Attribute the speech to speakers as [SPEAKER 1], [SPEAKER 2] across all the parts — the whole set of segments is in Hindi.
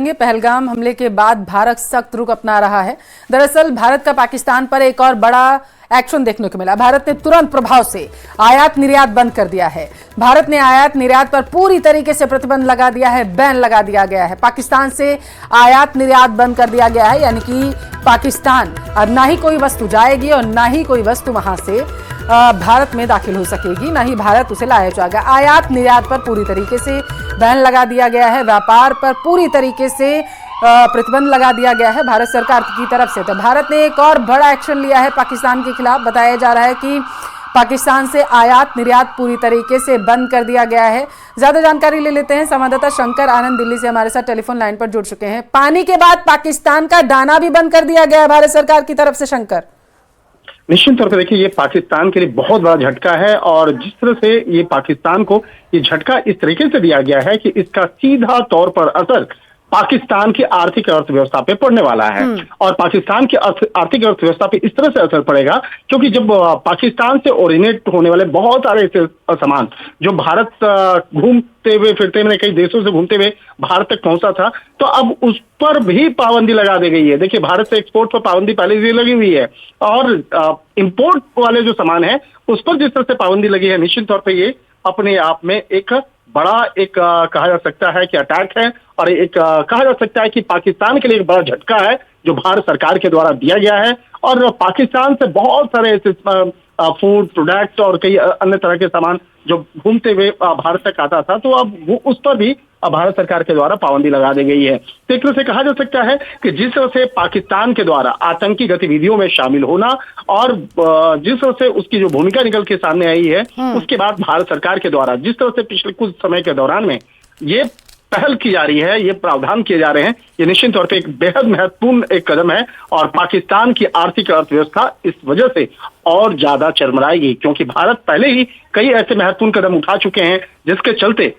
[SPEAKER 1] जानेंगे। पहलगाम हमले के बाद भारत सख्त रुख अपना रहा है। दरअसल भारत का पाकिस्तान पर एक और बड़ा एक्शन देखने को मिला। भारत ने तुरंत प्रभाव से आयात निर्यात बंद कर दिया है। भारत ने आयात निर्यात पर पूरी तरीके से प्रतिबंध लगा दिया है, बैन लगा दिया गया है। पाकिस्तान से आयात निर्यात बंद कर दिया गया है, यानी कि पाकिस्तान अब ना ही कोई वस्तु जाएगी और ना ही कोई वस्तु वहां से भारत में दाखिल हो सकेगी, ना ही भारत उसे लाया जाएगा। आयात निर्यात पर पूरी तरीके से बैन लगा दिया गया है। व्यापार पर पूरी तरीके से प्रतिबंध लगा दिया गया है भारत सरकार की तरफ से। तो भारत ने एक और बड़ा एक्शन लिया है पाकिस्तान के खिलाफ। बताया जा रहा है कि पाकिस्तान से आयात निर्यात पूरी तरीके से बंद कर दिया गया है। ज्यादा जानकारी ले लेते हैं, संवाददाता शंकर आनंद दिल्ली से हमारे साथ टेलीफोन लाइन पर जुड़ चुके हैं। पानी के बाद पाकिस्तान का दाना भी बंद कर दिया गया है भारत सरकार की तरफ से। शंकर,
[SPEAKER 2] निश्चित तौर पर देखिए, ये पाकिस्तान के लिए बहुत बड़ा झटका है और जिस तरह से ये पाकिस्तान को ये झटका इस तरीके से दिया गया है कि इसका सीधा तौर पर असर पाकिस्तान की आर्थिक अर्थव्यवस्था पे पड़ने वाला है। और पाकिस्तान की आर्थिक अर्थव्यवस्था पे इस तरह से असर पड़ेगा क्योंकि जब पाकिस्तान से ओरिजिनेट होने वाले बहुत सारे ऐसे सामान जो भारत घूमते हुए फिरते हुए कई देशों से घूमते हुए भारत तक पहुंचा था, तो अब उस पर भी पाबंदी लगा दी गई है। देखिए, भारत से एक्सपोर्ट पर पाबंदी पहले से लगी हुई है और इंपोर्ट वाले जो सामान है उस पर जिस तरह से पाबंदी लगी है, निश्चित तौर पर ये अपने आप में एक बड़ा कहा जा सकता है कि अटैक है और एक कहा जा सकता है कि पाकिस्तान के लिए एक बड़ा झटका है जो भारत सरकार के द्वारा दिया गया है। और पाकिस्तान से बहुत सारे ऐसे फूड प्रोडक्ट्स और कई अन्य तरह के सामान जो घूमते हुए भारत तक आता था, तो अब वो उस पर भी भारत सरकार के द्वारा पाबंदी लगा दी गई है। तो एक तरह से कहा जा सकता है कि जिस तरह से पाकिस्तान के द्वारा आतंकी गतिविधियों में शामिल होना और जिस तरह से उसकी जो भूमिका निकल के सामने आई है, उसके बाद भारत सरकार के द्वारा जिस तरह से पिछले कुछ समय के दौरान में ये पहल की जा रही है, ये प्रावधान किए जा रहे हैं, ये निश्चित तौर पे एक बेहद महत्वपूर्ण एक कदम है और पाकिस्तान की आर्थिक अर्थव्यवस्था इस वजह से और ज्यादा चरमराएगी क्योंकि भारत पहले ही कई ऐसे महत्वपूर्ण कदम उठा चुके हैं जिसके चलते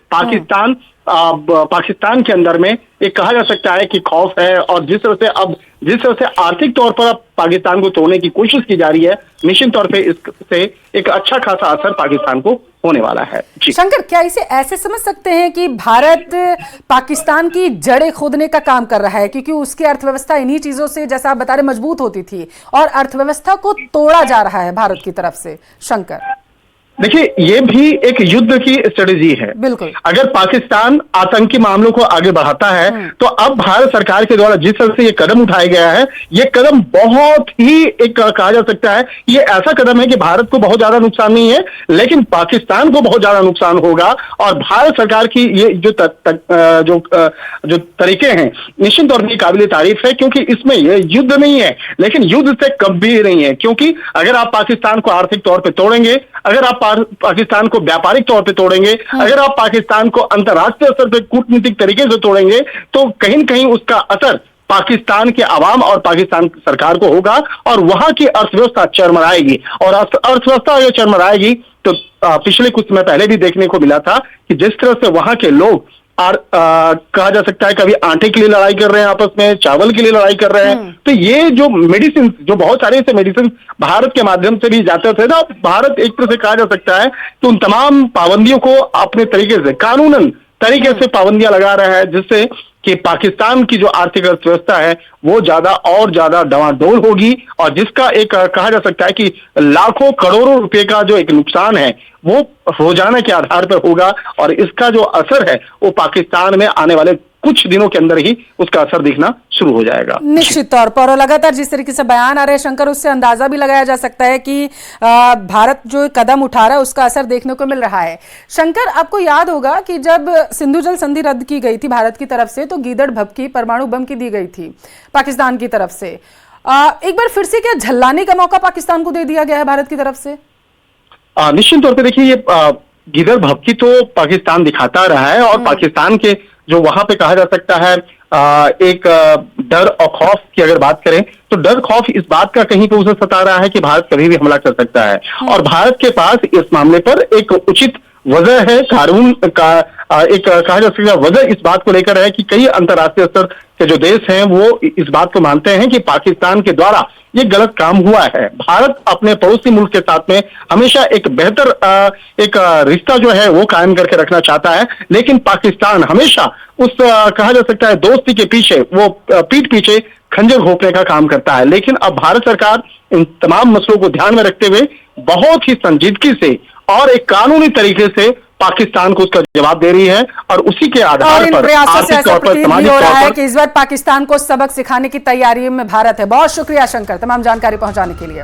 [SPEAKER 2] पाकिस्तान के अंदर में एक कहा जा सकता है कि खौफ है। और जिस तरह से आर्थिक तौर पर अब पाकिस्तान को तोड़ने की कोशिश की जा रही है, निश्चित तौर पे इससे एक अच्छा खासा असर पाकिस्तान को होने वाला है।
[SPEAKER 1] शंकर, क्या इसे ऐसे समझ सकते हैं कि भारत पाकिस्तान की जड़ें खोदने का काम कर रहा है क्योंकि उसकी अर्थव्यवस्था इन्हीं चीजों से, जैसा आप बता रहे, मजबूत होती थी और अर्थव्यवस्था को तोड़ा जा रहा है भारत की तरफ से? शंकर,
[SPEAKER 2] देखिए, ये भी एक युद्ध की स्ट्रेटेजी है।
[SPEAKER 1] बिल्कुल।
[SPEAKER 2] अगर पाकिस्तान आतंकी मामलों को आगे बढ़ाता है तो अब भारत सरकार के द्वारा जिस तरह से ये कदम उठाया गया है, ये कदम बहुत ही एक कहा जा सकता है ये ऐसा कदम है कि भारत को बहुत ज्यादा नुकसान नहीं है लेकिन पाकिस्तान को बहुत ज्यादा नुकसान होगा। और भारत सरकार की ये जो तरीके हैं, निश्चित तौर पर काबिल तारीफ है क्योंकि इसमें ये युद्ध नहीं है लेकिन युद्ध से कम भी नहीं है। क्योंकि अगर आप पाकिस्तान को आर्थिक तौर पर तोड़ेंगे, अगर आप पाकिस्तान को व्यापारिक तौर पे तोड़ेंगे, अगर आप पाकिस्तान को अंतर्राष्ट्रीय स्तर पे कूटनीतिक तरीके से तोड़ेंगे, तो कहीं न कहीं उसका असर पाकिस्तान के आवाम और पाकिस्तान सरकार को होगा और वहां की अर्थव्यवस्था चरमराएगी। और अर्थव्यवस्था अगर चरमराएगी तो पिछले कुछ समय पहले भी देखने को मिला था कि जिस तरह से वहां के लोग कहा जा सकता है कभी आटे के लिए लड़ाई कर रहे हैं, आपस में चावल के लिए लड़ाई कर रहे हैं। तो ये जो मेडिसिन, जो बहुत सारे ऐसे मेडिसिन भारत के माध्यम से भी जाते थे ना, भारत एक तरह से कहा जा सकता है कि उन तमाम पाबंदियों को अपने तरीके से कानूनन तरीके से पाबंदियां लगा रहा है जिससे कि पाकिस्तान की जो आर्थिक अर्थव्यवस्था है वो ज्यादा और ज्यादा डवाडोल होगी और जिसका एक कहा जा सकता है कि लाखों करोड़ों रुपए का जो एक नुकसान है वो रोजाना के आधार पर होगा और इसका जो असर है वो पाकिस्तान में आने वाले कुछ दिनों के अंदर ही उसका असर दिखना शुरू हो जाएगा।
[SPEAKER 1] निश्चित तौर पर, और लगातार जिस तरीके से बयान आ रहे हैं शंकर, उससे अंदाजा भी लगाया जा सकता है कि भारत जो कदम उठा रहा है उसका असर देखने को मिल रहा है। शंकर, आपको याद होगा कि जब सिंधु जल संधि रद्द की गई थी भारत की तरफ से तो गीदड़ भभकी परमाणु बम की दी गई थी पाकिस्तान की तरफ से। एक बार फिर से क्या झल्लाने का मौका पाकिस्तान को दे दिया गया है भारत की तरफ से?
[SPEAKER 2] निश्चित तौर पर देखिए, ये गीदड़ भभकी तो पाकिस्तान दिखाता रहा है और पाकिस्तान के जो वहां पे कहा जा सकता है एक डर और खौफ की अगर बात करें तो डर खौफ इस बात का कहीं पे उसे सता रहा है कि भारत कभी भी हमला कर सकता है और भारत के पास इस मामले पर एक उचित वजह है, कानून का एक कहा जा सकता है वजह इस बात को लेकर है कि कई अंतर्राष्ट्रीय स्तर के जो देश हैं वो इस बात को मानते हैं कि पाकिस्तान के द्वारा ये गलत काम हुआ है। भारत अपने पड़ोसी मुल्क के साथ में हमेशा एक बेहतर एक रिश्ता जो है वो कायम करके रखना चाहता है, लेकिन पाकिस्तान हमेशा उस कहा जा सकता है दोस्ती के पीछे वो पीठ पीछे खंजर घोंपने का काम करता है। लेकिन अब भारत सरकार इन तमाम मसलों को ध्यान में रखते हुए बहुत ही संजीदगी से और एक कानूनी तरीके से पाकिस्तान को उसका जवाब दे रही है और उसी के
[SPEAKER 1] और
[SPEAKER 2] आधार
[SPEAKER 1] इन
[SPEAKER 2] पर
[SPEAKER 1] प्रयासों से
[SPEAKER 2] आर्थिक
[SPEAKER 1] ऐसा
[SPEAKER 2] तौर पर,
[SPEAKER 1] प्रतीत भी
[SPEAKER 2] सामाजिक
[SPEAKER 1] हो रहा
[SPEAKER 2] तौर
[SPEAKER 1] है
[SPEAKER 2] पर
[SPEAKER 1] कि इस बार पाकिस्तान को सबक सिखाने की तैयारी में भारत है। बहुत शुक्रिया शंकर, तमाम जानकारी पहुंचाने के लिए।